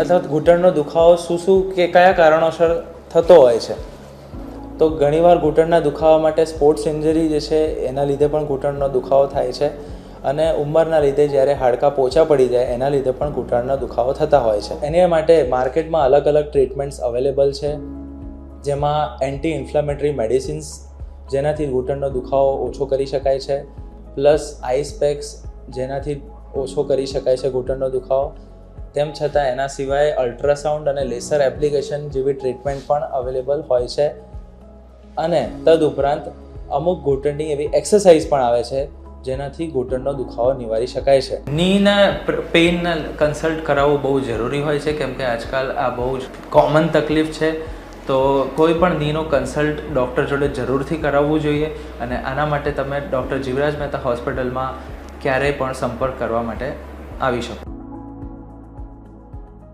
અથવા ઘૂંટણનો દુખાવો શું કે કયા કારણોસર થતો હોય છે. તો ઘણીવાર ઘૂંટણના દુખાવા માટે સ્પોર્ટ્સ ઇન્જરી જે છે એના લીધે પણ ઘૂંટણનો દુખાવો થાય છે, અને ઉંમરના લીધે જ્યારે હાડકાં પોચા પડી જાય એના લીધે પણ ઘૂંટણનો દુખાવો થતા હોય છે. એને માટે માર્કેટમાં અલગ અલગ ટ્રીટમેન્ટ્સ અવેલેબલ છે, જેમાં એન્ટી ઇન્ફ્લેમેટરી મેડિસિન્સ જેનાથી ઘૂંટણનો દુખાવો ઓછો કરી શકાય છે, પ્લસ આઈસ પેક્સ જેનાથી ઓછો કરી શકાય છે ઘૂંટણનો દુખાવો. તેમ છતાં એના સિવાય અલ્ટ્રાસાઉન્ડ અને લેસર એપ્લિકેશન જેવી ટ્રીટમેન્ટ પણ અવેલેબલ હોય છે, અને તદુપરાંત અમુક ઘૂંટણની એવી એક્સરસાઇઝ પણ આવે છે જેનાથી ઘૂંટણનો દુખાવો નિવારી શકાય છે. નીના પેઇનના કન્સલ્ટ કરાવવું બહુ જરૂરી હોય છે, કેમ કે આજકાલ આ બહુ જ કોમન તકલીફ છે. તો કોઈ પણ નીનો કન્સલ્ટ ડૉક્ટર જોડે જરૂરથી કરાવવું જોઈએ, અને આના માટે તમે ડૉક્ટર જીવરાજ મહેતા હોસ્પિટલમાં ક્યારેય પણ સંપર્ક કરવા માટે આવી શકો.